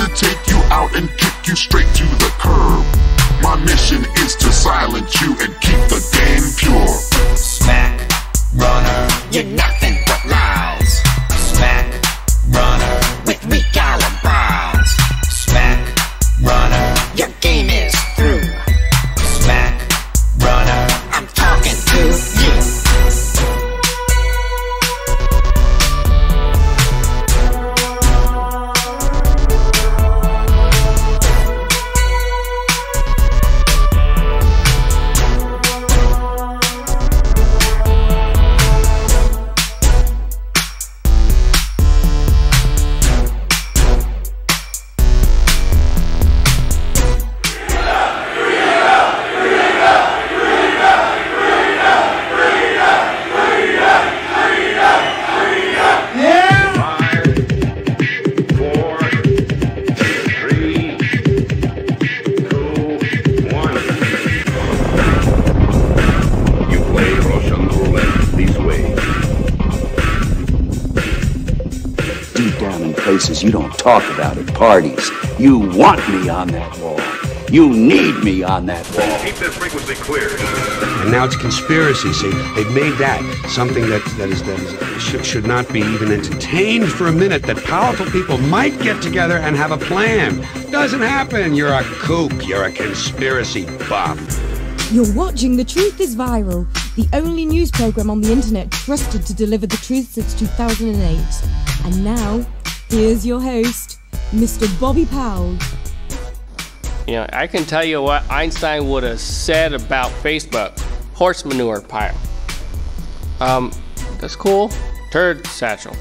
to take you out and kick you straight to the curb. My mission is to silence you and keep the game pure. Smack, runner, you're nothing but lies. Smack, runner, with weak alibis. Smack, runner, your game is through. Smack, runner, I'm talking to you. You don't talk about at parties. You want me on that wall. You need me on that wall. Keep that frequency clear. And now it's conspiracy. See, they've made that something that should not be even entertained for a minute. That powerful people might get together and have a plan. Doesn't happen. You're a kook. You're a conspiracy buff. You're watching The Truth is Viral, the only news program on the internet trusted to deliver the truth since 2008. And now, here's your host, Mr. Bobby Powell. You know, I can tell you what Einstein would have said about Facebook. Horse manure pile. That's cool. Turd satchel.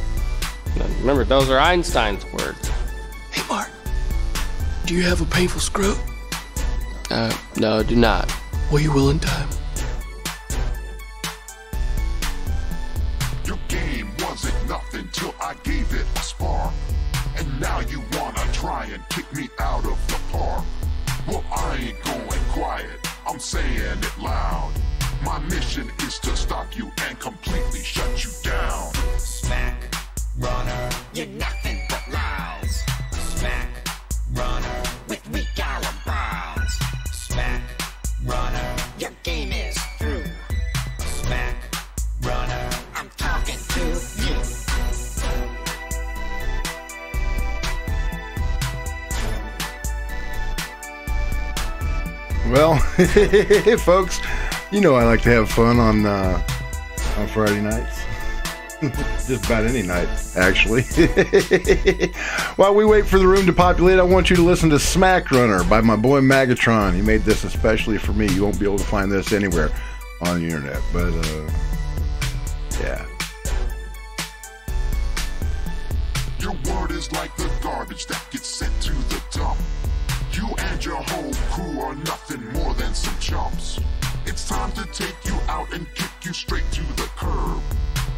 Remember, those are Einstein's words. Hey, Mark. Do you have a painful scrot? No, I do not. Well, you will in time. Your game wasn't nothing till I gave it a spark. And now you wanna try and kick me out of the park. Well, I ain't going quiet, I'm saying it loud. My mission is to stop you and completely shut you down. Smack, runner, you're nothing but lies. Smack, runner, with weak alibis. Smack, runner, your game is through. Smack, runner, I'm talking to you. Well, folks, you know I like to have fun on Friday nights. Just about any night, actually. While we wait for the room to populate, I want you to listen to Smack Runner by my boy Magatron. He made this especially for me. You won't be able to find this anywhere on the internet, but yeah. Your word is like the garbage that gets sent to the dump. You and your whole crew are nothing more than some chumps. It's time to take you out and kick you straight to the curb.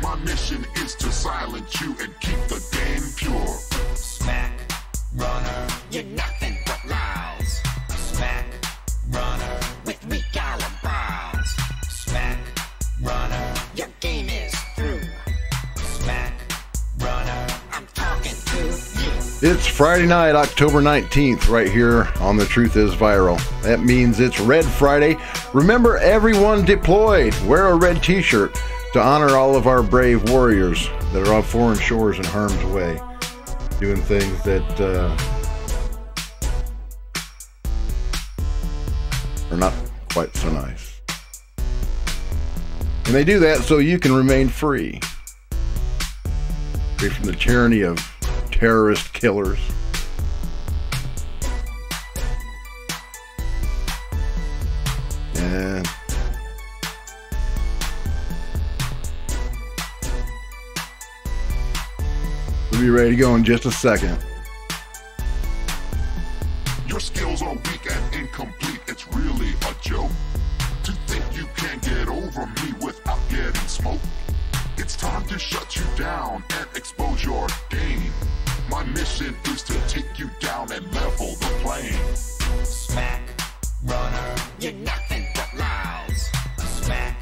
My mission is to silence you and keep the game pure. Smack, runner, you're nothing but lies. Smack, runner, with weak alibis. Smack, runner, your game is through. Smack, runner, I'm talking to you. It's Friday night, October 19th, right here on The Truth is Viral. That means it's Red Friday. Remember, everyone deployed. Wear a red t-shirt to honor all of our brave warriors that are on foreign shores in harm's way, doing things that are not quite so nice. And they do that so you can remain free. Free from the tyranny of terrorist killers. And we'll be ready to go in just a second. Your skills are weak and incomplete, it's really a joke. To think you can get over me without getting smoked. It's time to shut you down and expose your game. My mission is to take you down and level the playing. Smack, runner, you're nothing but lies. Smack,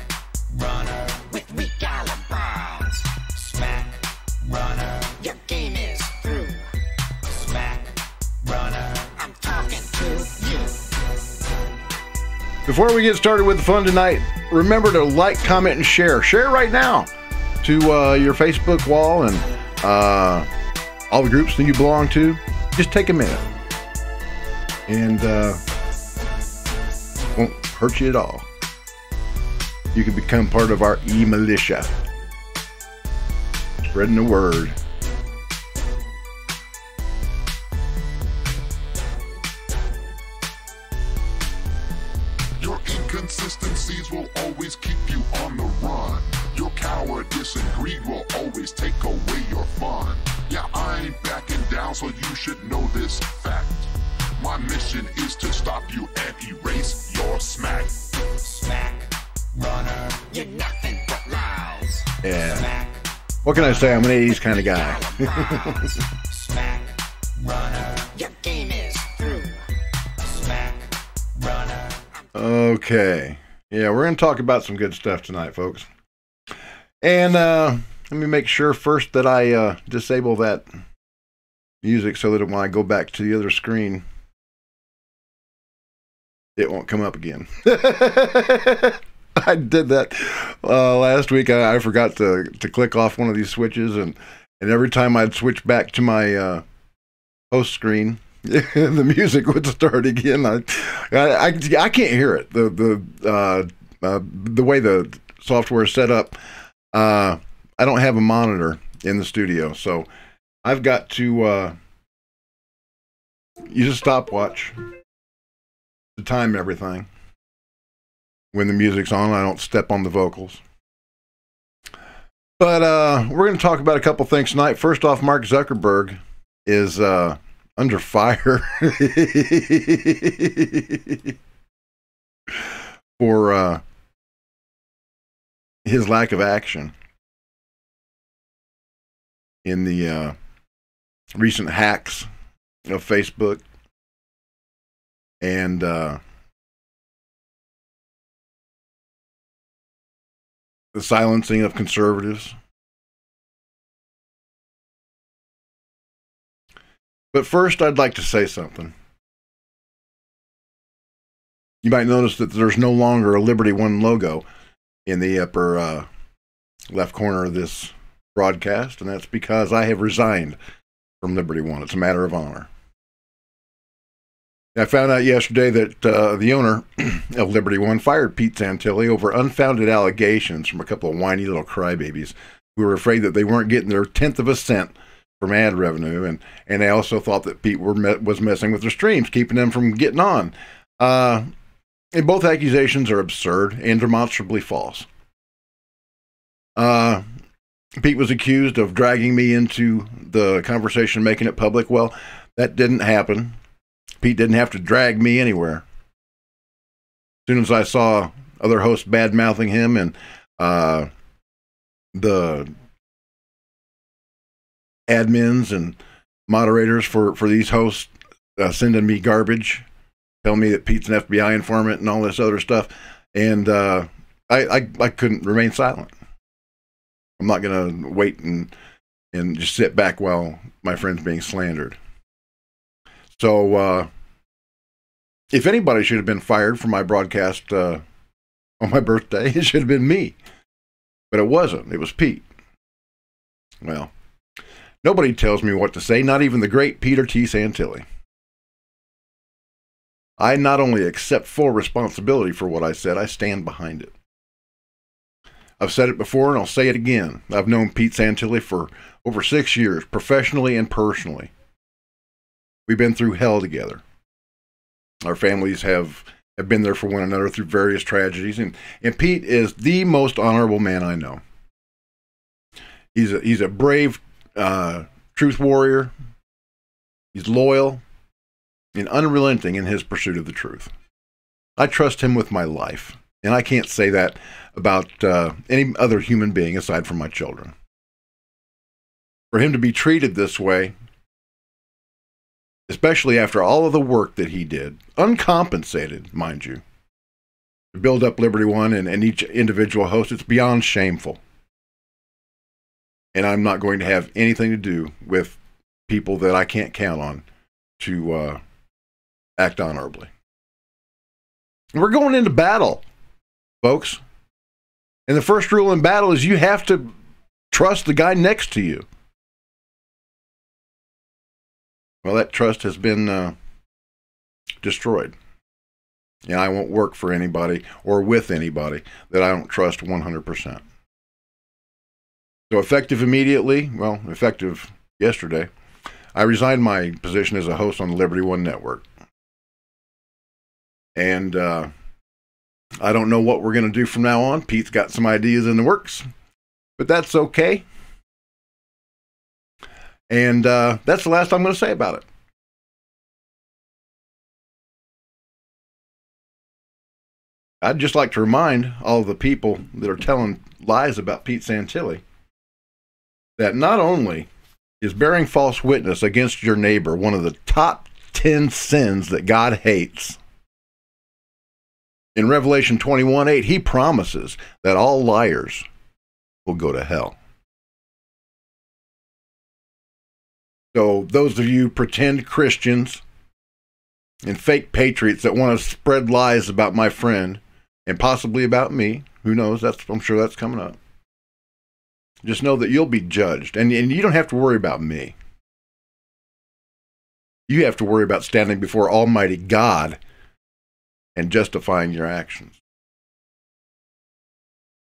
runner, with weak alibis. Smack, runner, your game is through. Smack, runner. Before we get started with the fun tonight, remember to like, comment, and share. Share right now to your Facebook wall and all the groups that you belong to. Just take a minute. And won't hurt you at all. You can become part of our e-militia. Spreading the word. Your inconsistencies will always keep you on the run. Your cowardice and greed will always take away your fun. Yeah, I ain't backing down, so you should know this fact. My mission is to stop you and erase your smack. Smack, runner, you're nothing but lies. Yeah. Smack, What can I say? I'm an 80s kind of guy. smack, runner, your game is through. Smack, runner. Okay. Yeah, we're going to talk about some good stuff tonight, folks. And let me make sure first that I disable that music so that when I go back to the other screen, it won't come up again. I did that last week. I forgot to click off one of these switches, and every time I'd switch back to my host screen, the music would start again. I can't hear it. The way the software is set up, I don't have a monitor in the studio, so I've got to use a stopwatch to time everything. When the music's on, I don't step on the vocals. But we're going to talk about a couple things tonight. First off, Mark Zuckerberg is under fire for his lack of action in the recent hacks of Facebook and the silencing of conservatives. But first, I'd like to say something. You might notice that there's no longer a Liberty One logo in the upper left corner of this broadcast, and that's because I have resigned from Liberty One. It's a matter of honor. I found out yesterday that the owner of Liberty One fired Pete Santilli over unfounded allegations from a couple of whiny little crybabies who were afraid that they weren't getting their 1/10 of a cent from ad revenue, and they also thought that Pete was messing with their streams, keeping them from getting on. And both accusations are absurd and demonstrably false. Pete was accused of dragging me into the conversation, making it public. Well, that didn't happen. Pete didn't have to drag me anywhere. As soon as I saw other hosts bad-mouthing him and the admins and moderators for these hosts sending me garbage, telling me that Pete's an FBI informant and all this other stuff, and I couldn't remain silent. I'm not going to wait and just sit back while my friend's being slandered. So, if anybody should have been fired for my broadcast on my birthday, it should have been me. But it wasn't. It was Pete. Well, nobody tells me what to say, not even the great Peter T. Santilli. I not only accept full responsibility for what I said, I stand behind it. I've said it before and I'll say it again. I've known Pete Santilli for over 6 years, professionally and personally. We've been through hell together. Our families have been there for one another through various tragedies, and Pete is the most honorable man I know. He's a brave truth warrior. He's loyal and unrelenting in his pursuit of the truth. I trust him with my life, and I can't say that about any other human being aside from my children. For him to be treated this way, especially after all of the work that he did, uncompensated, mind you, to build up Liberty One and each individual host, it's beyond shameful. And I'm not going to have anything to do with people that I can't count on to act honorably. We're going into battle, folks. And the first rule in battle is you have to trust the guy next to you. Well, that trust has been destroyed. Yeah, I won't work for anybody or with anybody that I don't trust 100%. So effective immediately, well, effective yesterday, I resigned my position as a host on the Liberty One Network. And I don't know what we're going to do from now on. Pete's got some ideas in the works, but that's okay. And that's the last I'm going to say about it. I'd just like to remind all the people that are telling lies about Pete Santilli that not only is bearing false witness against your neighbor one of the top 10 sins that God hates. In Revelation 21:8, he promises that all liars will go to hell. So those of you pretend Christians and fake patriots that want to spread lies about my friend and possibly about me, who knows, I'm sure that's coming up. Just know that you'll be judged, and you don't have to worry about me. You have to worry about standing before Almighty God and justifying your actions.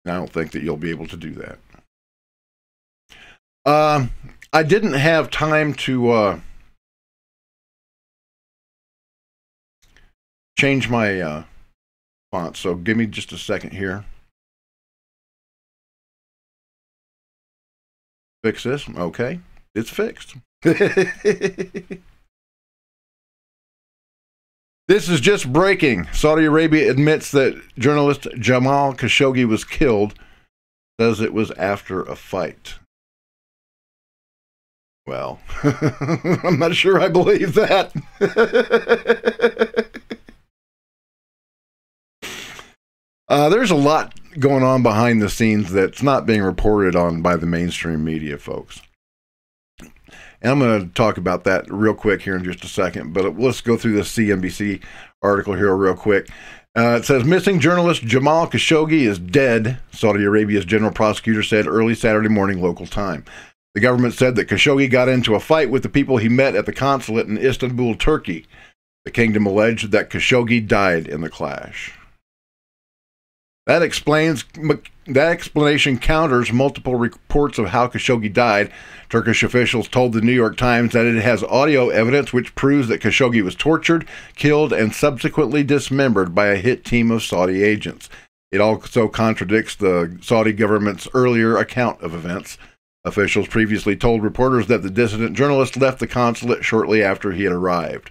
I don't think that you'll be able to do that. I didn't have time to change my font, so give me just a second here. Fix this. Okay. It's fixed. This is just breaking. Saudi Arabia admits that journalist Jamal Khashoggi was killed, says it was after a fight. Well, I'm not sure I believe that. There's a lot going on behind the scenes that's not being reported on by the mainstream media, folks. And I'm going to talk about that real quick here in just a second, but let's go through this CNBC article here real quick. It says, missing journalist Jamal Khashoggi is dead, Saudi Arabia's general prosecutor said early Saturday morning local time. The government said that Khashoggi got into a fight with the people he met at the consulate in Istanbul, Turkey. The kingdom alleged that Khashoggi died in the clash. That explanation counters multiple reports of how Khashoggi died. Turkish officials told the New York Times that it has audio evidence which proves that Khashoggi was tortured, killed, and subsequently dismembered by a hit team of Saudi agents. It also contradicts the Saudi government's earlier account of events. Officials previously told reporters that the dissident journalist left the consulate shortly after he had arrived.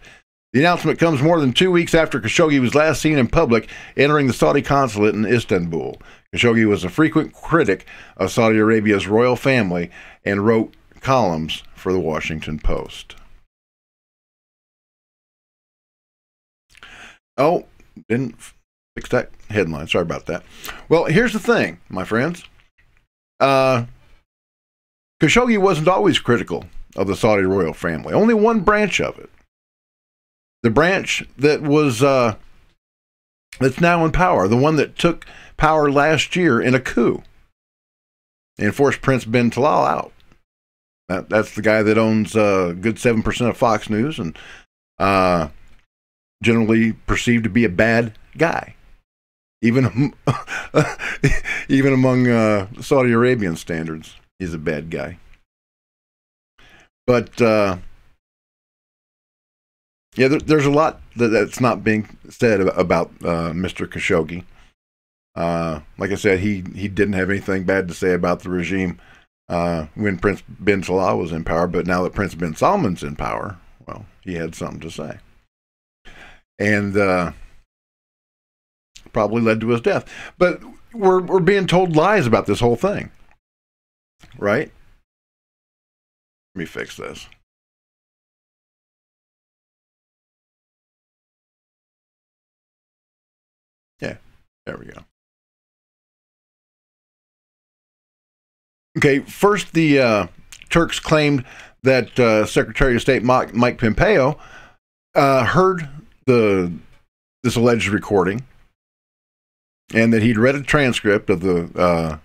The announcement comes more than 2 weeks after Khashoggi was last seen in public entering the Saudi consulate in Istanbul. Khashoggi was a frequent critic of Saudi Arabia's royal family and wrote columns for the Washington Post. Oh, didn't fix that headline. Sorry about that. Well, here's the thing, my friends. Khashoggi wasn't always critical of the Saudi royal family. Only one branch of it. The branch that was that's now in power, the one that took power last year in a coup and forced Prince bin Talal out. That's the guy that owns a good 7% of Fox News and generally perceived to be a bad guy, even even among Saudi Arabian standards. He's a bad guy. But yeah, there's a lot that's not being said about Mr. Khashoggi. Like I said, he didn't have anything bad to say about the regime when Prince bin Talal was in power, but now that Prince bin Salman's in power, well, he had something to say. And probably led to his death. But we're being told lies about this whole thing, right? Let me fix this. Yeah, there we go. Okay, first the Turks claimed that Secretary of State Mike Pompeo heard this alleged recording and that he'd read a transcript of the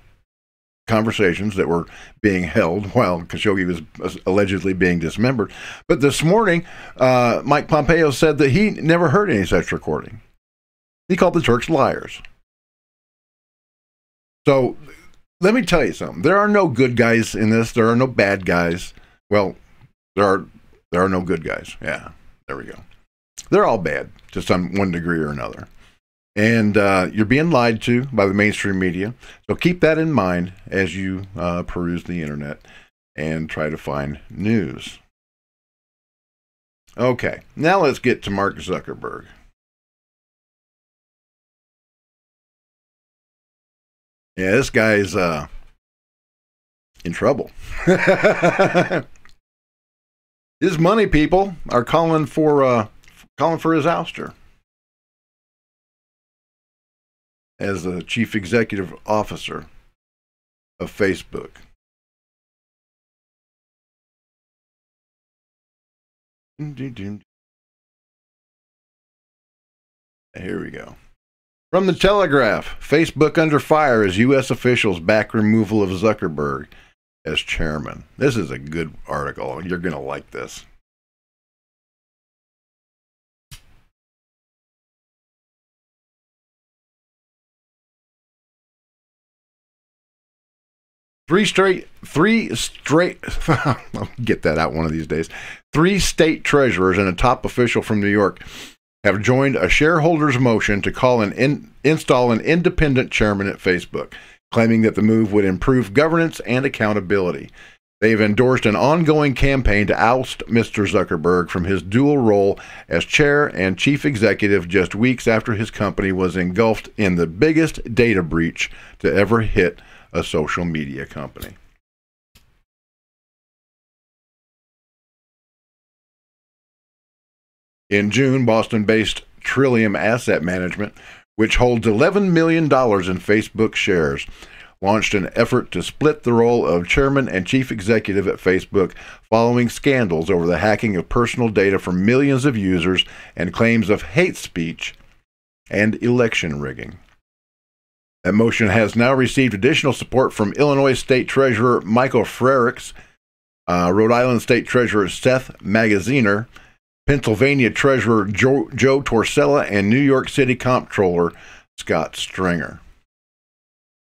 conversations that were being held while Khashoggi was allegedly being dismembered. But this morning, Mike Pompeo said that he never heard any such recording. He called the Turks liars. So let me tell you something. There are no good guys in this. There are no bad guys. Well, there are no good guys. Yeah, there we go. They're all bad to some one degree or another. And you're being lied to by the mainstream media. So keep that in mind as you peruse the internet and try to find news. Okay, now let's get to Mark Zuckerberg. Yeah, this guy's in trouble. His money people are calling for his ouster as the chief executive officer of Facebook. Here we go. From the Telegraph, Facebook under fire as U.S. officials back removal of Zuckerberg as chairman. This is a good article. You're going to like this. Three straight, I'll get that out one of these days. 3 state treasurers and a top official from New York have joined a shareholders' motion to install an independent chairman at Facebook, claiming that the move would improve governance and accountability. They've endorsed an ongoing campaign to oust Mr. Zuckerberg from his dual role as chair and chief executive just weeks after his company was engulfed in the biggest data breach to ever hit a social media company. In June, Boston-based Trillium Asset Management, which holds $11 million in Facebook shares, launched an effort to split the role of chairman and chief executive at Facebook following scandals over the hacking of personal data from millions of users and claims of hate speech and election rigging. That motion has now received additional support from Illinois State Treasurer Michael Frerichs, Rhode Island State Treasurer Seth Magaziner, Pennsylvania Treasurer Joe Torsella, and New York City Comptroller Scott Stringer.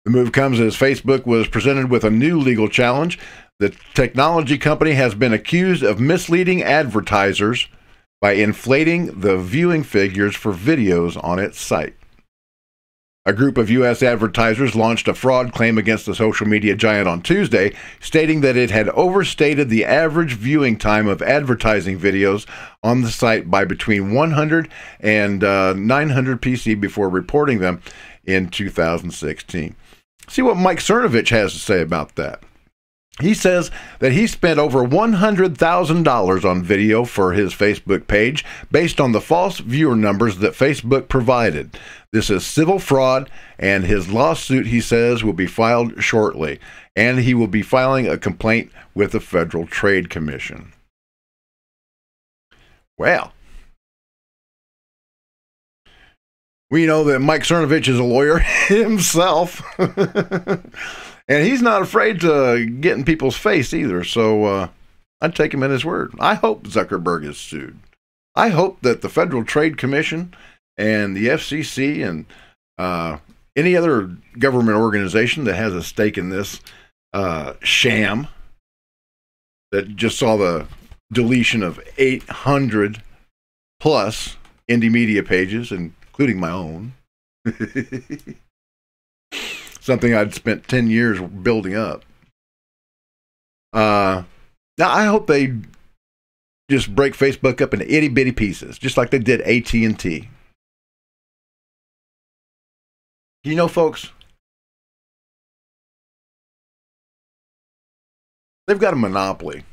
The move comes as Facebook was presented with a new legal challenge. The technology company has been accused of misleading advertisers by inflating the viewing figures for videos on its site. A group of U.S. advertisers launched a fraud claim against the social media giant on Tuesday, stating that it had overstated the average viewing time of advertising videos on the site by between 100 and 900 PC before reporting them in 2016. See what Mike Cernovich has to say about that. He says that he spent over $100,000 on video for his Facebook page based on the false viewer numbers that Facebook provided. This is civil fraud, and his lawsuit, he says, will be filed shortly, and he will be filing a complaint with the Federal Trade Commission. Well, we know that Mike Cernovich is a lawyer himself. And he's not afraid to get in people's face either, so I'd take him at his word. I hope Zuckerberg is sued. I hope that the Federal Trade Commission and the FCC and any other government organization that has a stake in this sham that just saw the deletion of 800 plus indie media pages, including my own. Something I'd spent 10 years building up. Now, I hope they just break Facebook up into itty-bitty pieces, just like they did AT&T. You know, folks, they've got a monopoly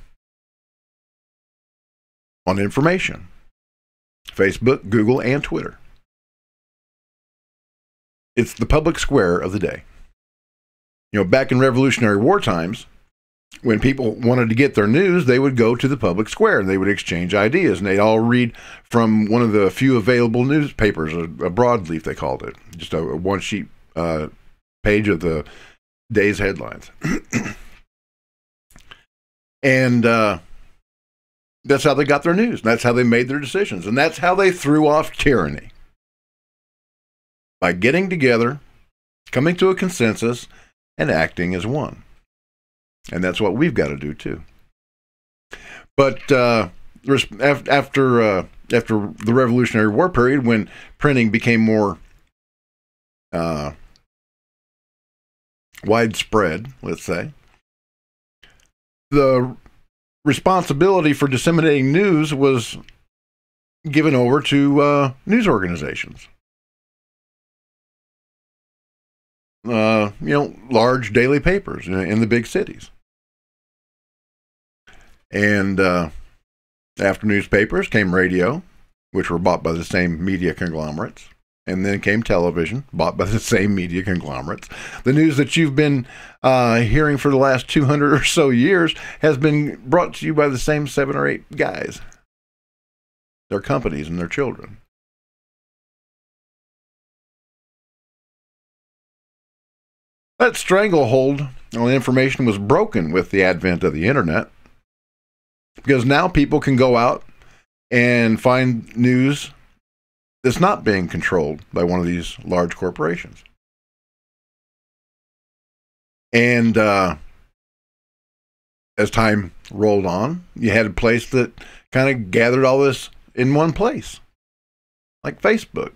on information. Facebook, Google, and Twitter. It's the public square of the day. You know, back in Revolutionary War times, when people wanted to get their news, they would go to the public square and they would exchange ideas, and they'd all read from one of the few available newspapers, a broadleaf they called it, just a one-sheet page of the day's headlines. And that's how they got their news. That's how they made their decisions. And that's how they threw off tyranny. By getting together, coming to a consensus, and acting as one. And that's what we've got to do too. But after the Revolutionary War period, when printing became more widespread, let's say, the responsibility for disseminating news was given over to news organizations. Large daily papers in the big cities. And after newspapers came radio, which were bought by the same media conglomerates. And then came television, bought by the same media conglomerates. The news that you've been hearing for the last 200 or so years has been brought to you by the same 7 or 8 guys. Their companies and their children. That stranglehold on information was broken with the advent of the internet. Because now people can go out and find news that's not being controlled by one of these large corporations. And as time rolled on, you had a place that kind of gathered all this in one place. Like Facebook,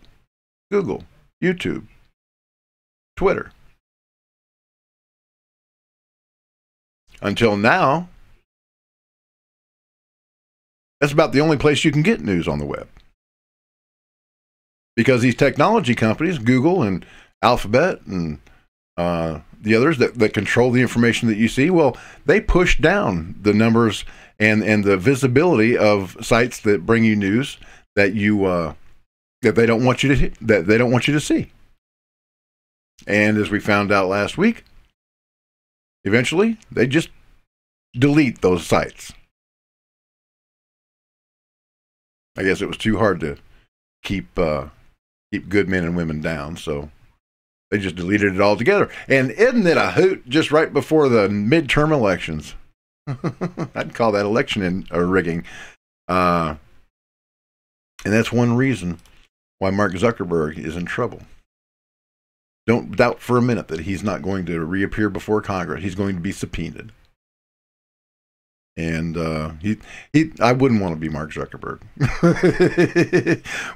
Google, YouTube, Twitter. Until now, that's about the only place you can get news on the web. Because these technology companies, Google and Alphabet and the others that control the information that you see, well, they push down the numbers and the visibility of sites that bring you news that you that they don't want you to see. And as we found out last week, eventually they just delete those sites. I guess it was too hard to keep good men and women down, so they just deleted it altogether. And isn't it a hoot just right before the midterm elections? I'd call that election rigging. And that's one reason why Mark Zuckerberg is in trouble. Don't doubt for a minute that he's not going to reappear before Congress. He's going to be subpoenaed. And I wouldn't want to be Mark Zuckerberg.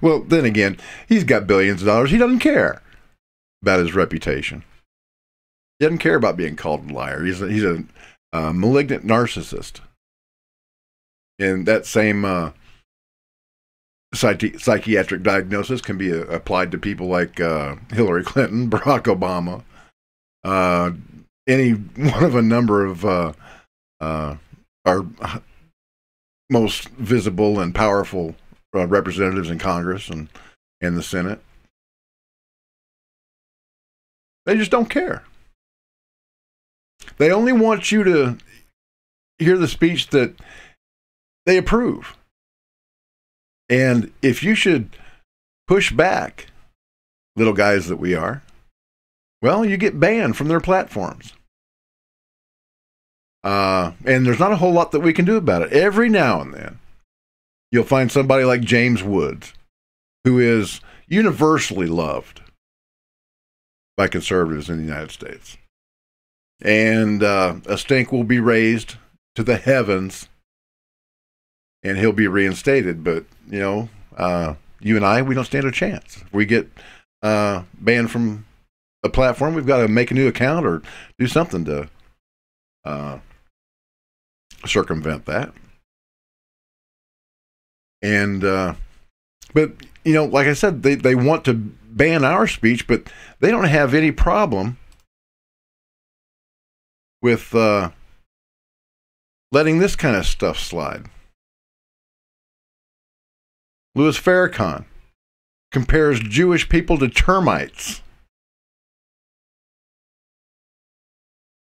Well, then again, he's got billions of dollars. He doesn't care about his reputation. He doesn't care about being called a liar. He's a malignant narcissist. And that same psychiatric diagnosis can be applied to people like Hillary Clinton, Barack Obama, any one of a number of our most visible and powerful representatives in Congress and the Senate. They just don't care. They only want you to hear the speech that they approve. And if you should push back, little guys that we are, well, you get banned from their platforms. And there's not a whole lot that we can do about it. Every now and then, you'll find somebody like James Woods, who is universally loved by conservatives in the United States. And a stink will be raised to the heavens, and he'll be reinstated. But, you and I, we don't stand a chance. If we get banned from a platform, we've got to make a new account or do something to circumvent that. And but like I said, they want to ban our speech, but they don't have any problem with letting this kind of stuff slide. Louis Farrakhan compares Jewish people to termites.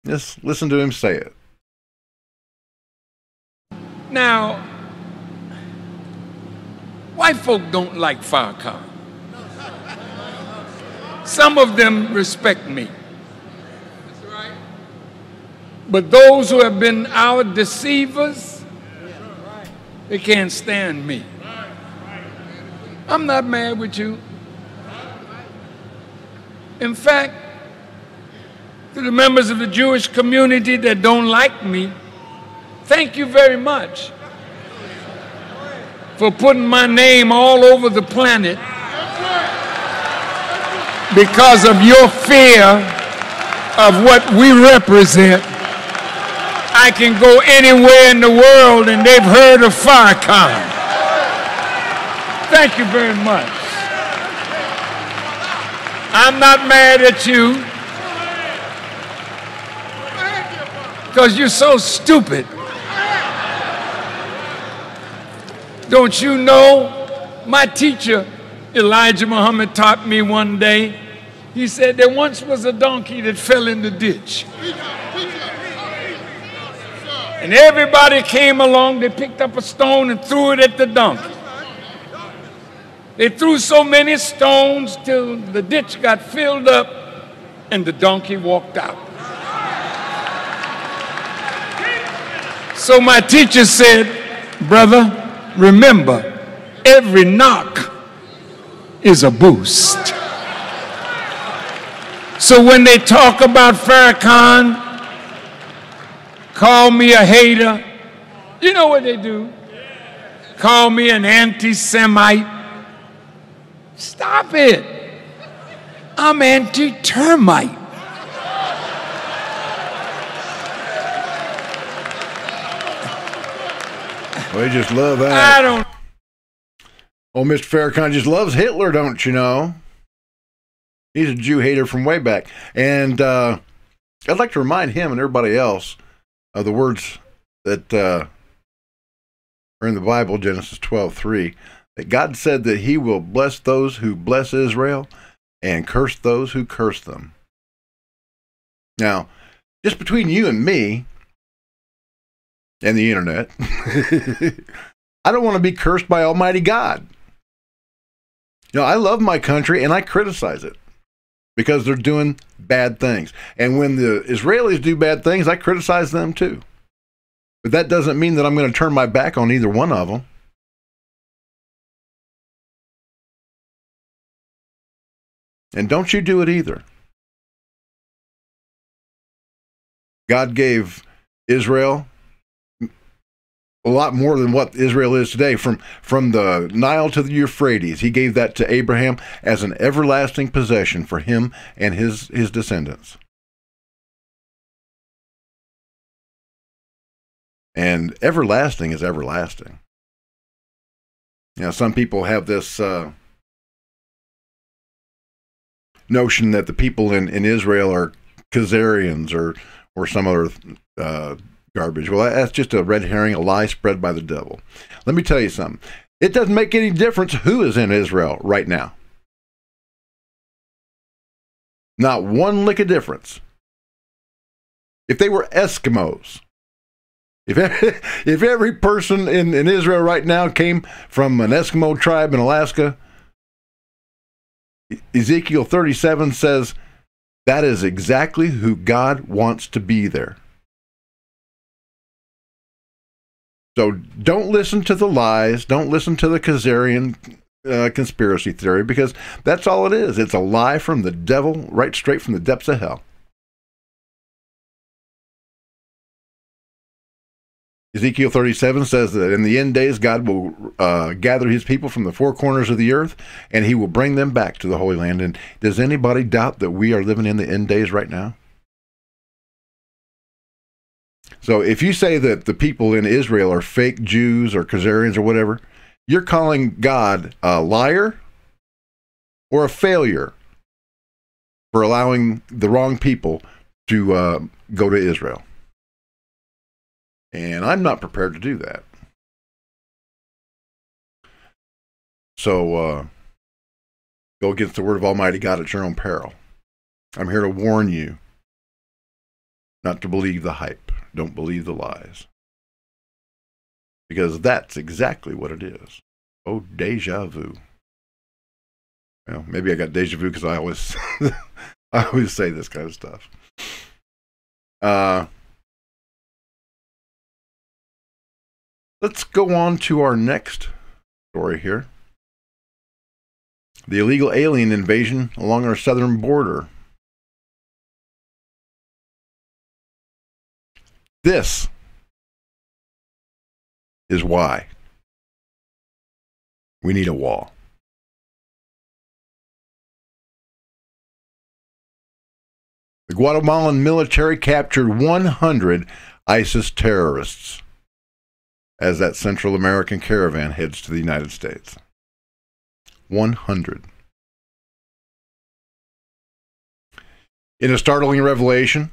Just listen to him say it. Now, white folk don't like Farrakhan. Some of them respect me. But those who have been our deceivers, they can't stand me. I'm not mad with you. In fact, to the members of the Jewish community that don't like me, thank you very much for putting my name all over the planet because of your fear of what we represent. I can go anywhere in the world and they've heard of Farrakhan. Thank you very much. I'm not mad at you because you're so stupid. Don't you know, my teacher, Elijah Muhammad, taught me one day. He said there once was a donkey that fell in the ditch. And everybody came along, they picked up a stone and threw it at the donkey. They threw so many stones till the ditch got filled up and the donkey walked out. So my teacher said, brother, remember, every knock is a boost. So when they talk about Farrakhan, call me a hater, you know what they do? Call me an anti-Semite. Stop it. I'm anti-termite. Well, they just love that. I don't. Oh, Mr. Farrakhan just loves Hitler, don't you know? He's a Jew hater from way back. And I'd like to remind him and everybody else of the words that are in the Bible, Genesis 12:3, that God said that he will bless those who bless Israel and curse those who curse them. Now, just between you and me and the internet, I don't want to be cursed by Almighty God. You know, I love my country and I criticize it because they're doing bad things. And when the Israelis do bad things, I criticize them too. But that doesn't mean that I'm going to turn my back on either one of them. And don't you do it either. God gave Israel a lot more than what Israel is today. From the Nile to the Euphrates, he gave that to Abraham as an everlasting possession for him and his descendants. And everlasting is everlasting. You know, some people have this notion that the people in Israel are Khazarians or some other garbage. Well, that's just a red herring, a lie spread by the devil. Let me tell you something. It doesn't make any difference who is in Israel right now. Not one lick of difference. If they were Eskimos, if every person in Israel right now came from an Eskimo tribe in Alaska, Ezekiel 37 says that is exactly who God wants to be there. So don't listen to the lies. Don't listen to the Khazarian conspiracy theory, because that's all it is. It's a lie from the devil, right straight from the depths of hell. Ezekiel 37 says that in the end days, God will gather his people from the four corners of the earth, and he will bring them back to the Holy Land. And does anybody doubt that we are living in the end days right now? So if you say that the people in Israel are fake Jews or Khazarians or whatever, you're calling God a liar or a failure for allowing the wrong people to go to Israel. And I'm not prepared to do that. So go against the word of Almighty God at your own peril. I'm here to warn you not to believe the hype. Don't believe the lies. Because that's exactly what it is. Oh, deja vu. Well, maybe I got deja vu because I always I always say this kind of stuff. Let's go on to our next story here. The illegal alien invasion along our southern border. This is why we need a wall. The Guatemalan military captured 100 ISIS terrorists as that Central American caravan heads to the United States. 100. In a startling revelation,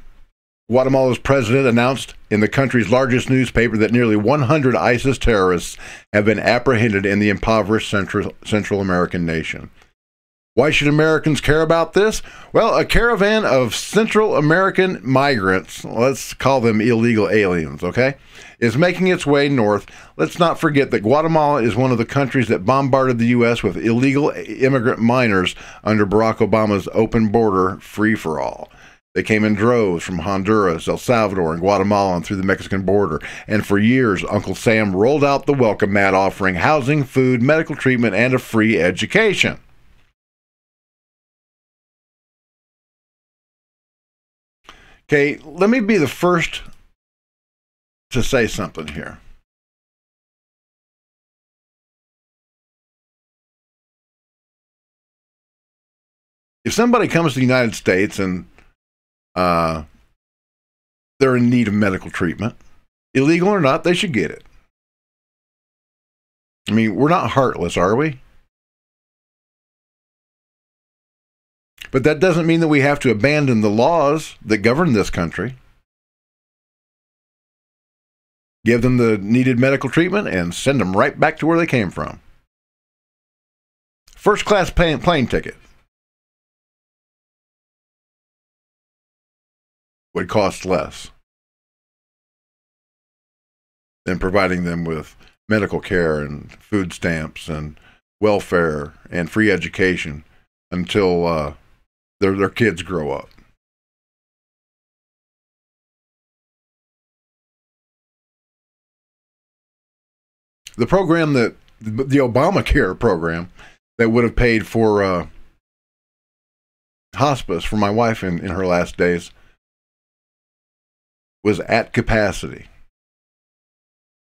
Guatemala's president announced in the country's largest newspaper that nearly 100 ISIS terrorists have been apprehended in the impoverished Central American nation. Why should Americans care about this? Well, a caravan of Central American migrants, let's call them illegal aliens, okay, is making its way north. Let's not forget that Guatemala is one of the countries that bombarded the U.S. with illegal immigrant minors under Barack Obama's open border free-for-all. They came in droves from Honduras, El Salvador, and Guatemala and through the Mexican border. And for years, Uncle Sam rolled out the welcome mat offering housing, food, medical treatment, and a free education. Okay, let me be the first to say something here. If somebody comes to the United States and they're in need of medical treatment, illegal or not, they should get it. I mean, we're not heartless, are we? But that doesn't mean that we have to abandon the laws that govern this country. Give them the needed medical treatment and send them right back to where they came from. First class plane ticket would cost less than providing them with medical care and food stamps and welfare and free education until their kids grow up. The program the Obamacare program that would have paid for hospice for my wife in her last days was at capacity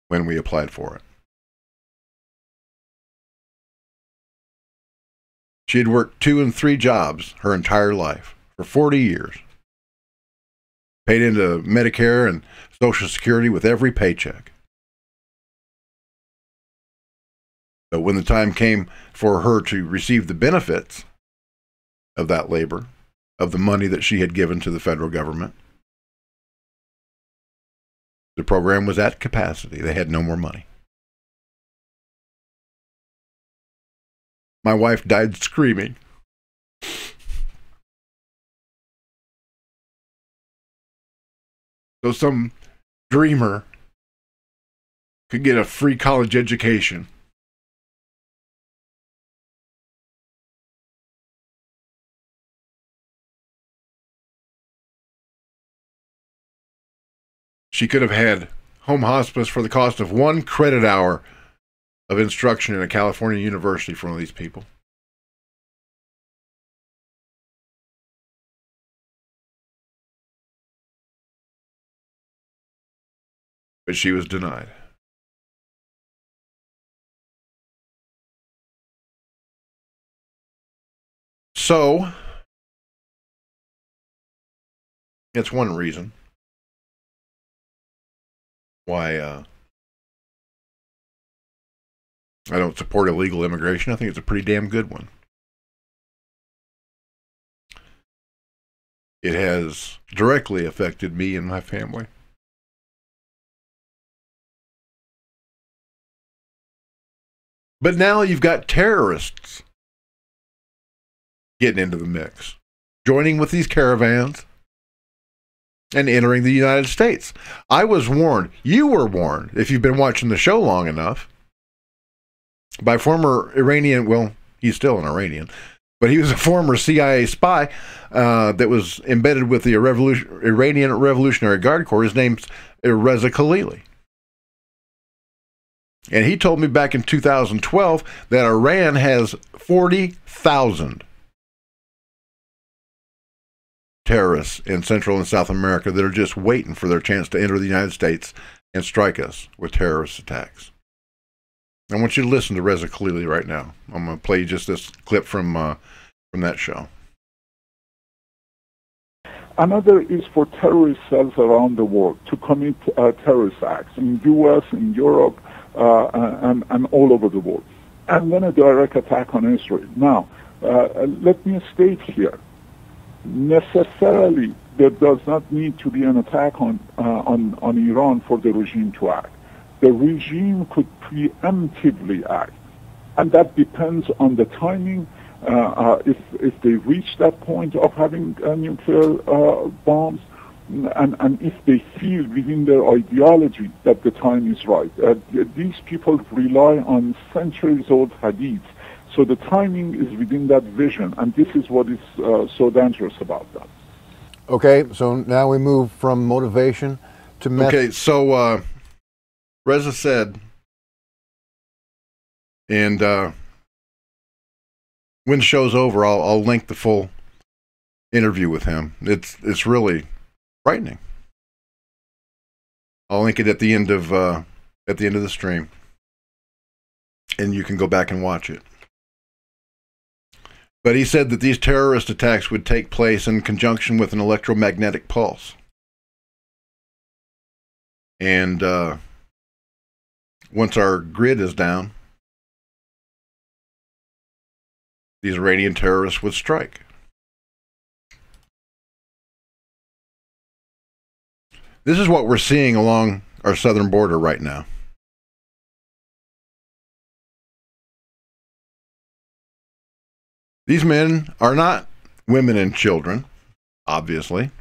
when we applied for it. She had worked 2 and 3 jobs her entire life for 40 years. Paid into Medicare and Social Security with every paycheck. But when the time came for her to receive the benefits of that labor, of the money that she had given to the federal government, the program was at capacity. They had no more money. My wife died screaming. So some dreamer could get a free college education. She could have had home hospice for the cost of 1 credit hour of instruction in a California university for one of these people. But she was denied. So, it's one reason why I don't support illegal immigration. I think it's a pretty damn good one. It has directly affected me and my family. But now you've got terrorists getting into the mix, joining with these caravans and entering the United States. I was warned, you were warned, if you've been watching the show long enough, by former Iranian, well, he's still an Iranian, But he was a former CIA spy that was embedded with the Iranian Revolutionary Guard Corps. His name's Reza Kahlili. And he told me back in 2012 that Iran has 40,000 terrorists in Central and South America that are just waiting for their chance to enter the United States and strike us with terrorist attacks. I want you to listen to Reza Kahlili right now. I'm going to play you just this clip from that show. Another is for terrorist cells around the world to commit terrorist acts in U.S., in Europe, and all over the world. And then a direct attack on Israel. Now, let me state here, necessarily there does not need to be an attack on Iran for the regime to act. The regime could preemptively act, and that depends on the timing. If they reach that point of having nuclear bombs, and if they feel within their ideology that the time is right. These people rely on centuries-old hadiths, so the timing is within that vision, and this is what is so dangerous about that. Okay, so now we move from motivation to Okay, so Reza said, and when the show's over, I'll link the full interview with him. It's really frightening. I'll link it at the end of the stream, and you can go back and watch it. But he said that these terrorist attacks would take place in conjunction with an electromagnetic pulse. And once our grid is down, these Iranian terrorists would strike. This is what we're seeing along our southern border right now. These men are not women and children, obviously.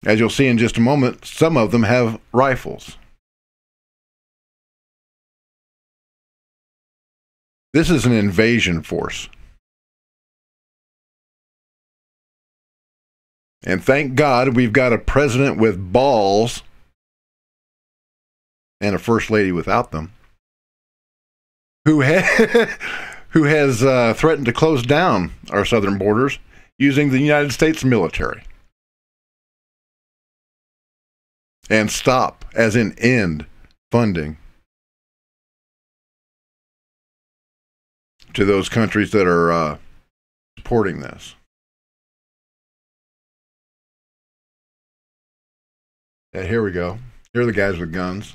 As you'll see in just a moment, some of them have rifles. This is an invasion force. And thank God we've got a president with balls and a first lady without them who has threatened to close down our southern borders using the United States military. And stop, as in end, funding to those countries that are supporting this. Yeah, here we go. Here are the guys with guns.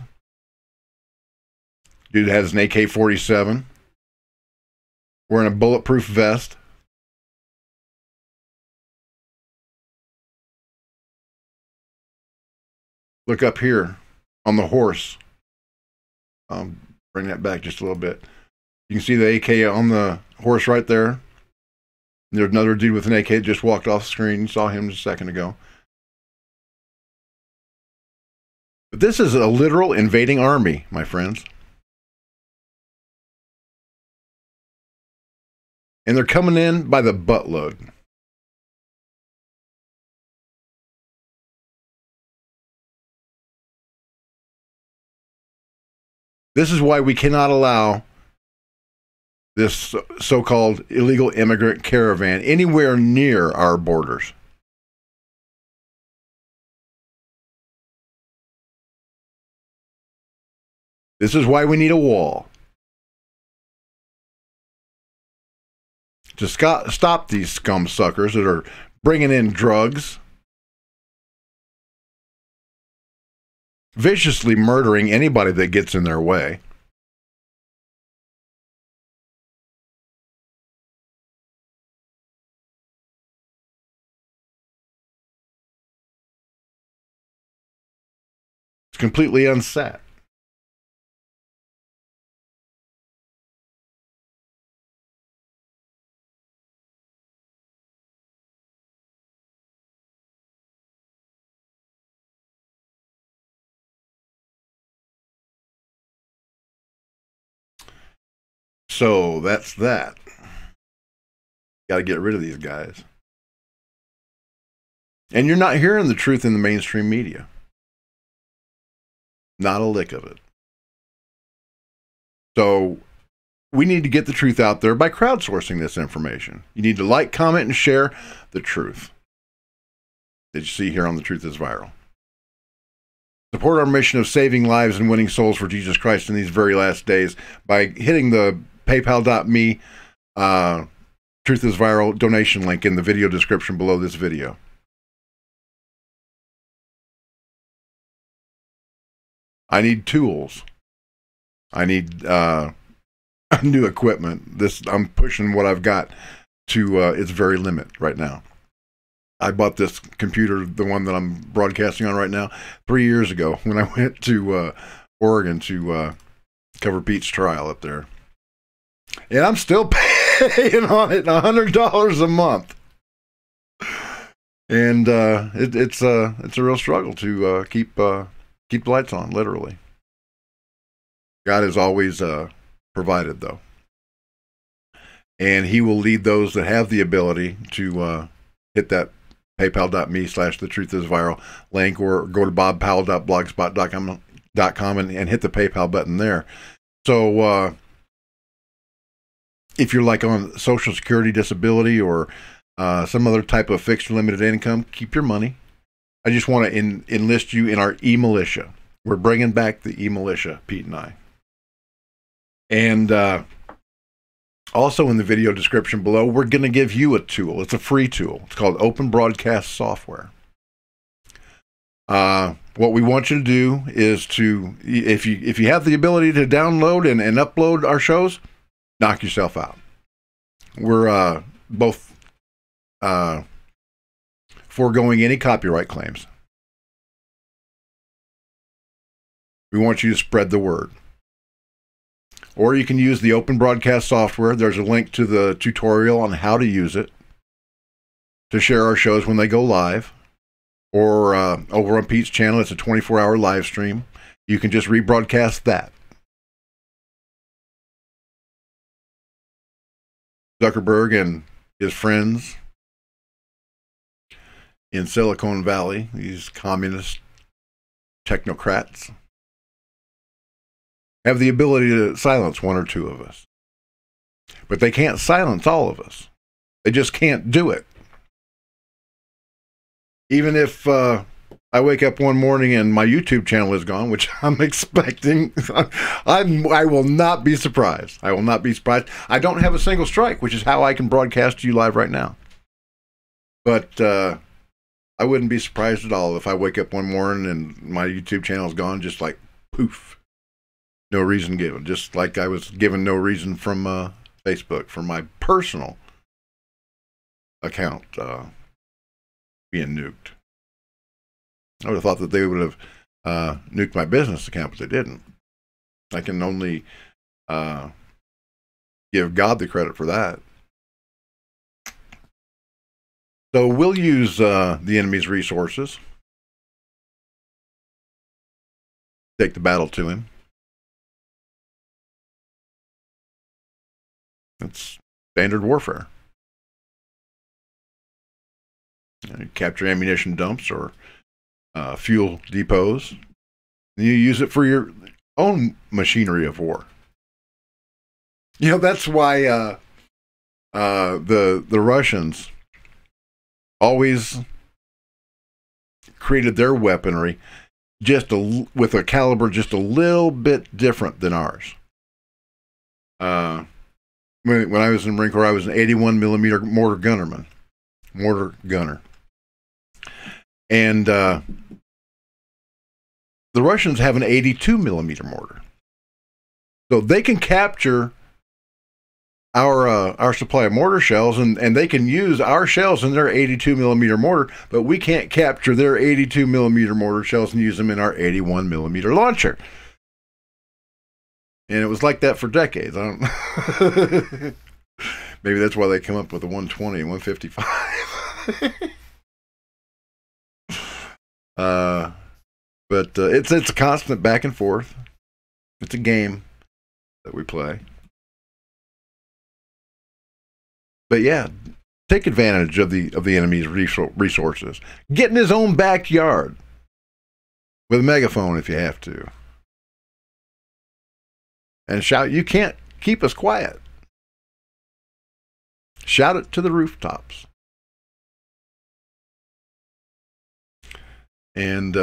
Dude has an AK-47. Wearing a bulletproof vest. Look up here on the horse. I'll bring that back just a little bit. You can see the AK on the horse right there. There's another dude with an AK that just walked off the screen. You saw him just a second ago. But this is a literal invading army, my friends. And they're coming in by the buttload. This is why we cannot allow this so-called illegal immigrant caravan anywhere near our borders. This is why we need a wall. To stop these scum suckers that are bringing in drugs, viciously murdering anybody that gets in their way. It's completely unset. So that's that. Got to get rid of these guys. And you're not hearing the truth in the mainstream media. Not a lick of it. So we need to get the truth out there by crowdsourcing this information. You need to like, comment, and share the truth that you see here on The Truth is Viral. Support our mission of saving lives and winning souls for Jesus Christ in these very last days by hitting the paypal.me Truth is Viral donation link in the video description below this video. I need tools. I need new equipment. I'm pushing what I've got to its very limit right now. I bought this computer, the one that I'm broadcasting on right now, 3 years ago when I went to Oregon to cover Pete's trial up there. And I'm still paying on it $100 a month. And it's a real struggle to keep the lights on, literally. God has always provided, though. And he will lead those that have the ability to hit that paypal.me/thetruithisviral link, or go to bobpowell.blogspot.com and hit the PayPal button there. So if you're like on Social Security, disability, or some other type of fixed limited income, keep your money. I just want to enlist you in our e-militia. We're bringing back the e-militia, Pete and I. And also in the video description below, we're going to give you a tool. It's a free tool. It's called Open Broadcast Software. What we want you to do is to, if you have the ability to download and upload our shows, knock yourself out. We're both foregoing any copyright claims. We want you to spread the word. Or you can use the Open Broadcast software. There's a link to the tutorial on how to use it to share our shows when they go live. Or over on Pete's channel, it's a 24-hour live stream. You can just rebroadcast that. Zuckerberg and his friends in Silicon Valley, these communist technocrats, have the ability to silence one or two of us. But they can't silence all of us. They just can't do it. Even if I wake up one morning and my YouTube channel is gone, which I'm expecting, I will not be surprised. I will not be surprised. I don't have a single strike, which is how I can broadcast to you live right now. But I wouldn't be surprised at all if I wake up one morning and my YouTube channel is gone, just like poof. No reason given, just like I was given no reason from Facebook for my personal account being nuked. I would have thought that they would have nuked my business account, but they didn't. I can only give God the credit for that. So we'll use the enemy's resources. Take the battle to him. It's standard warfare. You capture ammunition dumps or fuel depots. And you use it for your own machinery of war. You know, that's why the Russians always created their weaponry with a caliber just a little bit different than ours. When I was in the Marine Corps, I was an 81 millimeter mortar gunner. And the Russians have an 82 millimeter mortar. So they can capture our supply of mortar shells, and they can use our shells in their 82 millimeter mortar, but we can't capture their 82 millimeter mortar shells and use them in our 81 millimeter launcher. And it was like that for decades. I don't maybe that's why they come up with the 120 and 155. But it's a constant back and forth. It's a game that we play. But yeah, take advantage of the enemy's resources. Get in his own backyard with a megaphone if you have to, and shout, "You can't keep us quiet." Shout it to the rooftops. And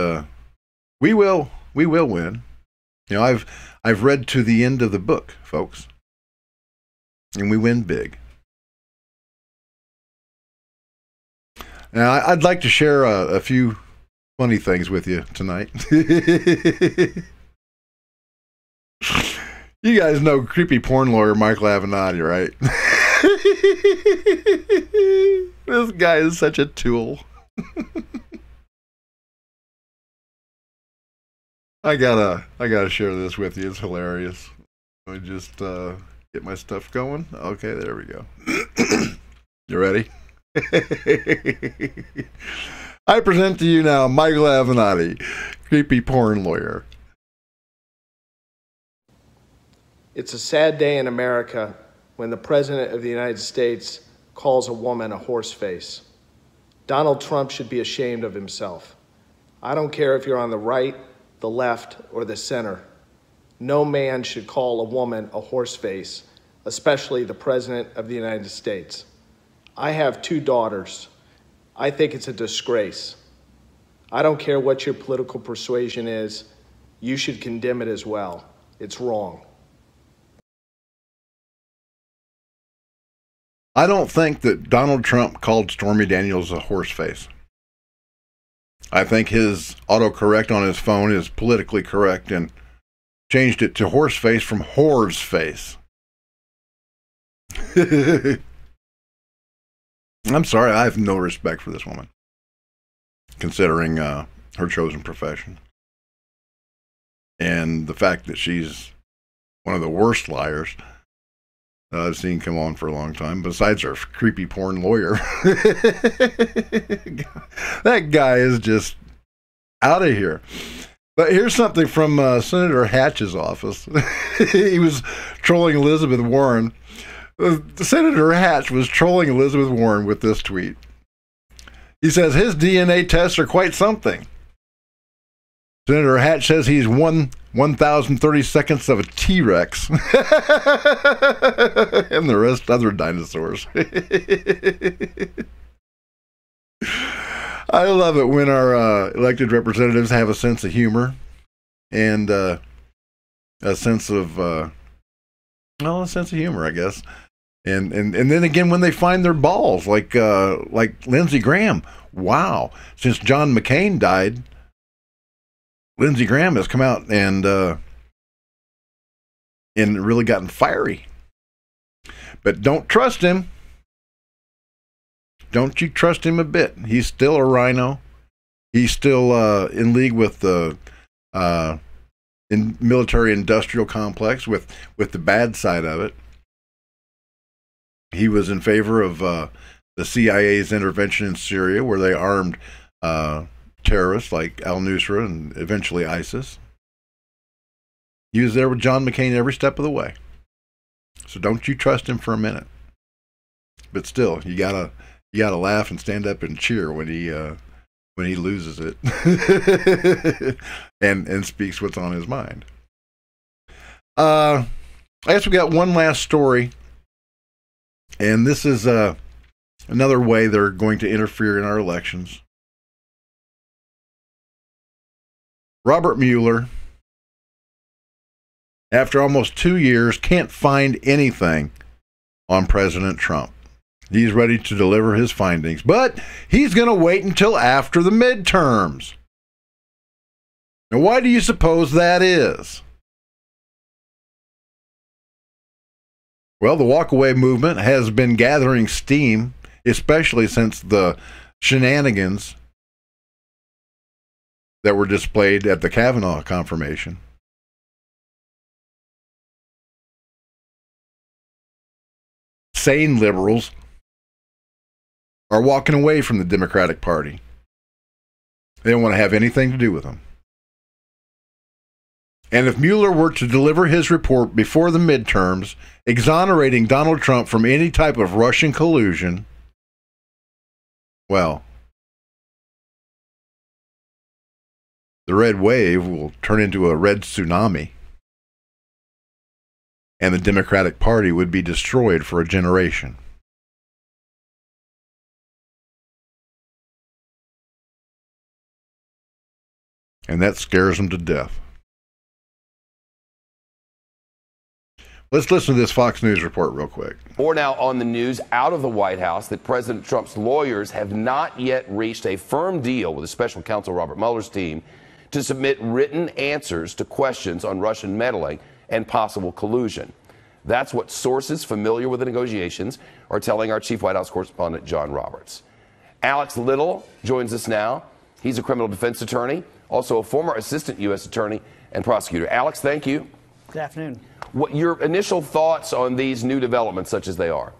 we will win. You know, I've read to the end of the book, folks, and we win big. Now, I'd like to share a few funny things with you tonight. You guys know creepy porn lawyer Michael Avenatti, right? This guy is such a tool. I gotta share this with you. It's hilarious. Let me just get my stuff going. Okay, there we go. You ready? I present to you now Michael Avenatti, creepy porn lawyer. It's a sad day in America when the President of the United States calls a woman a horse face. Donald Trump should be ashamed of himself. I don't care if you're on the right, the left, or the center. No man should call a woman a horse face, especially the President of the United States. I have 2 daughters. I think it's a disgrace. I don't care what your political persuasion is. You should condemn it as well. It's wrong. I don't think that Donald Trump called Stormy Daniels a horse face. I think his autocorrect on his phone is politically correct and changed it to horse face from whore's face. I'm sorry, I have no respect for this woman, considering her chosen profession. And the fact that she's one of the worst liars I've seen come on for a long time, besides her creepy porn lawyer. That guy is just out of here. But here's something from Senator Hatch's office. He was trolling Elizabeth Warren. Senator Hatch was trolling Elizabeth Warren with this tweet. He says his DNA tests are quite something. Senator Hatch says he's 1,030 seconds of a T-Rex. And the rest other dinosaurs. I love it when our elected representatives have a sense of humor and a sense of humor, I guess. And then again when they find their balls, like Lindsey Graham. Wow, since John McCain died, Lindsey Graham has come out and really gotten fiery. But don't trust him. Don't you trust him a bit. He's still a rhino. He's still in league with the military-industrial complex, with the bad side of it. He was in favor of the CIA's intervention in Syria, where they armed terrorists like al-Nusra and eventually ISIS. He was there with John McCain every step of the way. So don't you trust him for a minute. But still, you gotta laugh and stand up and cheer when he loses it and speaks what's on his mind. I guess we got one last story, and this is another way they're going to interfere in our elections. Robert Mueller, after almost 2 years, can't find anything on President Trump. He's ready to deliver his findings, but he's going to wait until after the midterms. Now, why do you suppose that is? Well, the walkaway movement has been gathering steam, especially since the shenanigans that were displayed at the Kavanaugh confirmation. Sane liberals are walking away from the Democratic Party. They don't want to have anything to do with them. And if Mueller were to deliver his report before the midterms, exonerating Donald Trump from any type of Russian collusion, well, the red wave will turn into a red tsunami, and the Democratic Party would be destroyed for a generation. And that scares them to death. Let's listen to this Fox News report real quick. Or now on the news out of the White House that President Trump's lawyers have not yet reached a firm deal with the special counsel Robert Mueller's team to submit written answers to questions on Russian meddling and possible collusion. That's what sources familiar with the negotiations are telling our chief White House correspondent, John Roberts. Alex Little joins us now. He's a criminal defense attorney, also a former assistant U.S. attorney and prosecutor. Alex, thank you. Good afternoon. What your initial thoughts on these new developments, such as they are?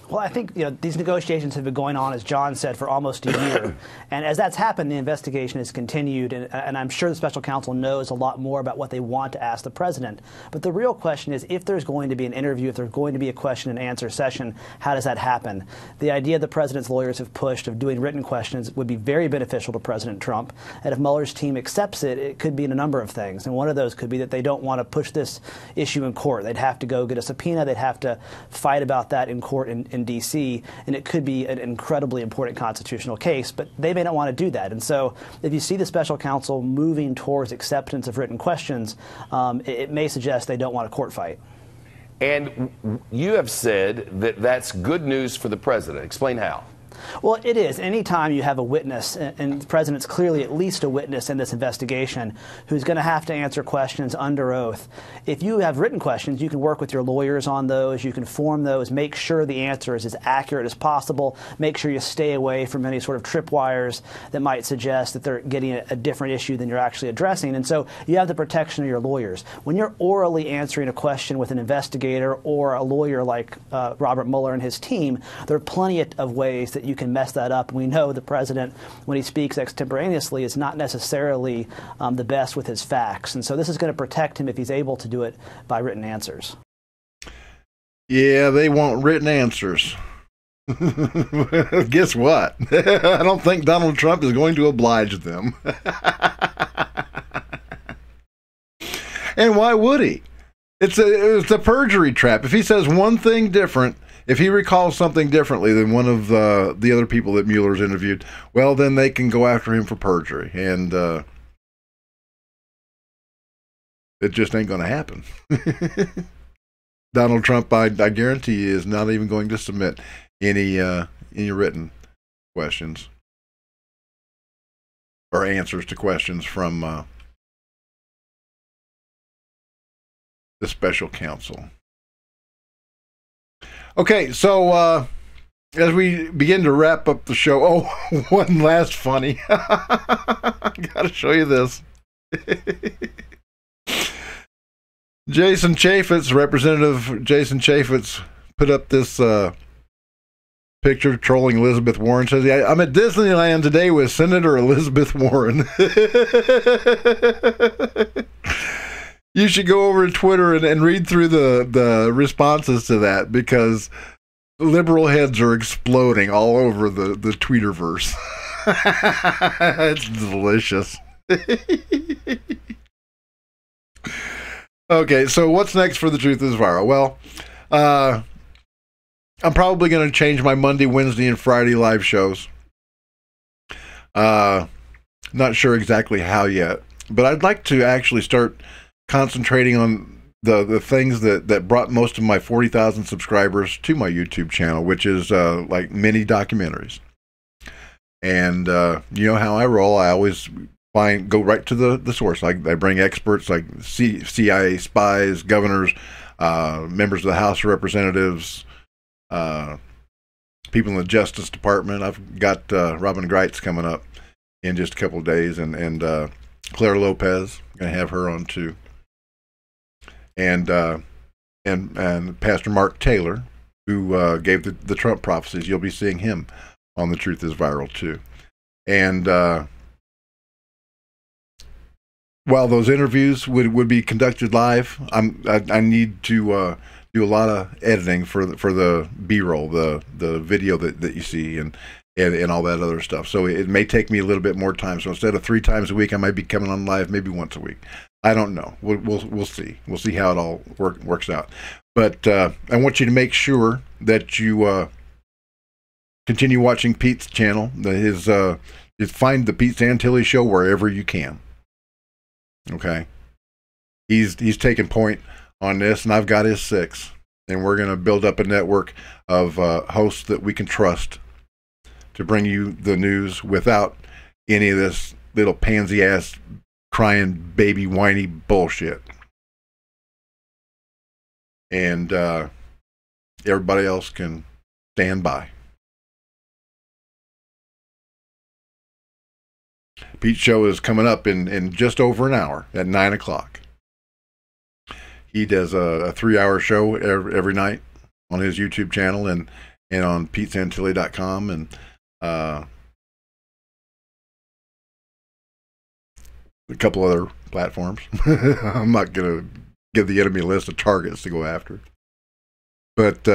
Well, I think these negotiations have been going on, as John said, for almost a year. And as that's happened, the investigation has continued. And I'm sure the special counsel knows a lot more about what they want to ask the president. But the real question is, if there's going to be an interview, if there's going to be a question and answer session, how does that happen? The idea the president's lawyers have pushed of doing written questions would be very beneficial to President Trump. And if Mueller's team accepts it, it could be in a number of things. And one of those could be that they don't want to push this issue in court. They'd have to go get a subpoena. They'd have to fight about that in court in D.C., and it could be an incredibly important constitutional case, but they may not want to do that. And so if you see the special counsel moving towards acceptance of written questions, it may suggest they don't want a court fight. And you have said that that's good news for the president. Explain how. Well, it is. Anytime you have a witness, and the president's clearly at least a witness in this investigation, who's going to have to answer questions under oath. If you have written questions, you can work with your lawyers on those. You can form those, make sure the answer is as accurate as possible, make sure you stay away from any sort of tripwires that might suggest that they're getting a different issue than you're actually addressing. And so you have the protection of your lawyers. When you're orally answering a question with an investigator or a lawyer like Robert Mueller and his team, there are plenty of ways that you can mess that up. We know the president, when he speaks extemporaneously, is not necessarily the best with his facts. And so this is going to protect him if he's able to do it by written answers. Yeah, they want written answers. Guess what? I don't think Donald Trump is going to oblige them. And why would he? It's a perjury trap. If he says one thing different, if he recalls something differently than one of the other people that Mueller's interviewed, well, then they can go after him for perjury. And it just ain't going to happen. Donald Trump, I guarantee you, is not even going to submit any written questions or answers to questions from the special counsel. Okay, so as we begin to wrap up the show, one last funny. I gotta show you this. Jason Chaffetz, Representative Jason Chaffetz, put up this picture trolling Elizabeth Warren. Says, I'm at Disneyland today with Senator Elizabeth Warren. You should go over to Twitter and read through the responses to that, because liberal heads are exploding all over the Tweeterverse. It's delicious. Okay, so what's next for The Truth is Viral? Well, I'm probably going to change my Monday, Wednesday, and Friday live shows. Not sure exactly how yet, but I'd like to actually start concentrating on the things that brought most of my 40,000 subscribers to my YouTube channel, which is like mini documentaries. And you know how I roll. I always go right to the source. I bring experts like CIA spies, governors, members of the House of Representatives, people in the Justice Department. I've got Robin Greitz coming up in just a couple of days, and Claire Lopez, going to have her on too. And Pastor Mark Taylor, who gave the Trump prophecies. You'll be seeing him on The Truth is Viral too. And while those interviews would be conducted live, I need to do a lot of editing for the B-roll, the video that you see, and and all that other stuff. So it may take me a little bit more time. So instead of 3 times a week, I might be coming on live maybe once a week. I don't know. We'll see. We'll see how it all works out. But I want you to make sure that you continue watching Pete's channel. Find the Pete Santilli Show wherever you can. Okay, he's taking point on this, and I've got his 6, and we're going to build up a network of hosts that we can trust to bring you the news without any of this little pansy ass crying baby whiny bullshit. And everybody else can stand by. Pete's show is coming up in just over an hour at 9 o'clock. He does a 3-hour show every night on his YouTube channel and on PeteSantilli.com and a couple other platforms. I'm not going to give the enemy a list of targets to go after. But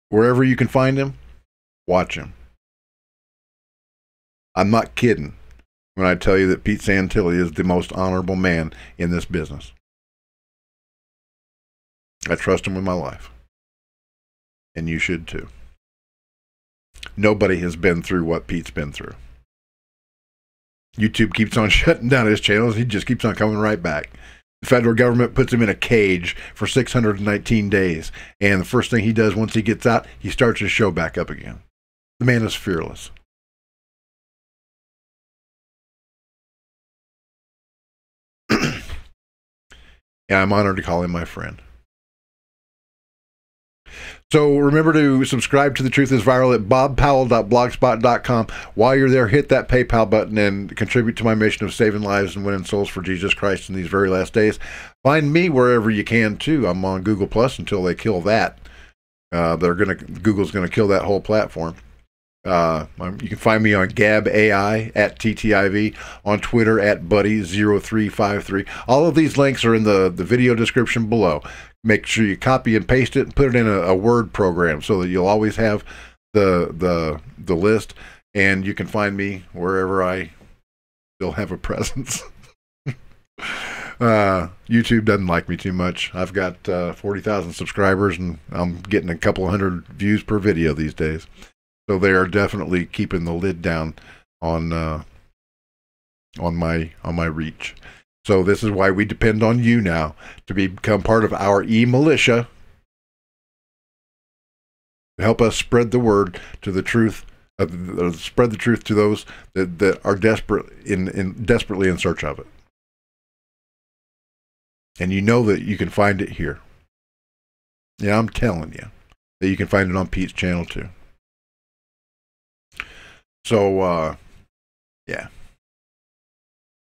wherever you can find him, watch him. I'm not kidding when I tell you that Pete Santilli is the most honorable man in this business. I trust him with my life. And you should too. Nobody has been through what Pete's been through. YouTube keeps on shutting down his channels. He just keeps on coming right back. The federal government puts him in a cage for 619 days. And the first thing he does once he gets out, he starts his show back up again. The man is fearless. And I'm honored to call him my friend. So remember to subscribe to The Truth is Viral at bobpowell.blogspot.com. While you're there, hit that PayPal button and contribute to my mission of saving lives and winning souls for Jesus Christ in these very last days. Find me wherever you can, too. I'm on Google Plus until they kill that. Google's going to kill that whole platform. You can find me on Gab AI at TTIV, on Twitter at Buddy0353. All of these links are in the video description below. Make sure you copy and paste it and put it in a Word program so that you'll always have the list, and you can find me wherever I still have a presence. YouTube doesn't like me too much. I've got 40,000 subscribers, and I'm getting a couple of hundred views per video these days. So they are definitely keeping the lid down on my reach. So this is why we depend on you now to become part of our e-militia to help us spread the word to the truth, spread the truth to those that are desperately in search of it. And you know that you can find it here. Yeah, I'm telling you that you can find it on Pete's channel too. So, yeah.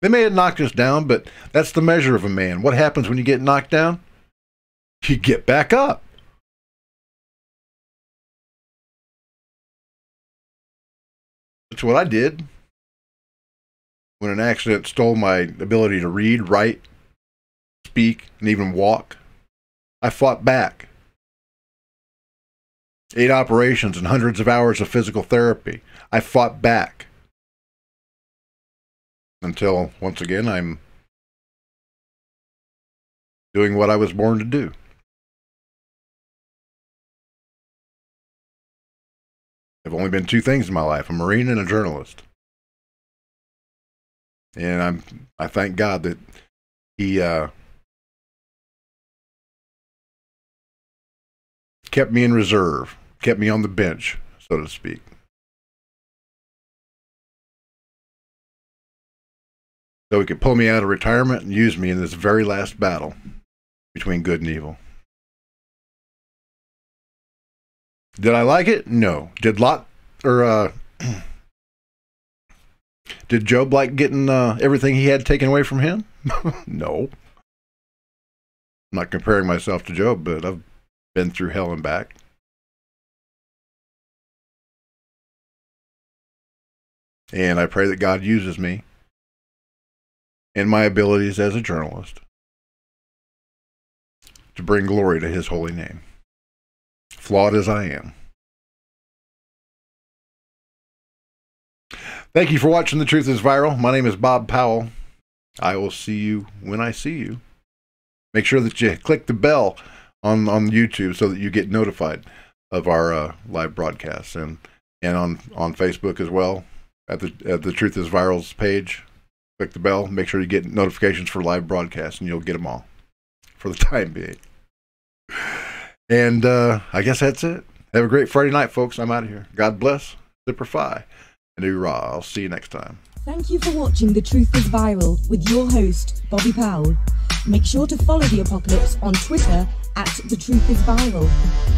They may have knocked us down, but that's the measure of a man. What happens when you get knocked down? You get back up. That's what I did when an accident stole my ability to read, write, speak, and even walk. I fought back. 8 operations and hundreds of hours of physical therapy. I fought back. Until, once again, I'm doing what I was born to do. There've only been 2 things in my life, a Marine and a journalist. And I thank God that He kept me in reserve, kept me on the bench, so to speak. So he could pull me out of retirement and use me in this very last battle between good and evil. Did I like it? No. Did Job like getting everything he had taken away from him? No. I'm not comparing myself to Job, but I've been through hell and back. And I pray that God uses me and my abilities as a journalist to bring glory to His holy name, flawed as I am. Thank you for watching The Truth is Viral. My name is Bob Powell. I will see you when I see you. Make sure that you click the bell on YouTube so that you get notified of our live broadcasts, and on Facebook as well at the Truth is Viral's page. Click the bell. Make sure you get notifications for live broadcasts, and you'll get them all for the time being. And I guess that's it. Have a great Friday night, folks. I'm out of here. God bless. Semper Fi. And hoorah. I'll see you next time. Thank you for watching The Truth is Viral with your host, Bobby Powell. Make sure to follow The Apocalypse on Twitter at The Truth is Viral.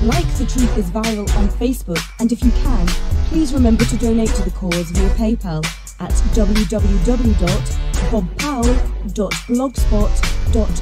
Like The Truth is Viral on Facebook, and if you can, please remember to donate to the cause via PayPal at www.bobpowell.blogspot.com.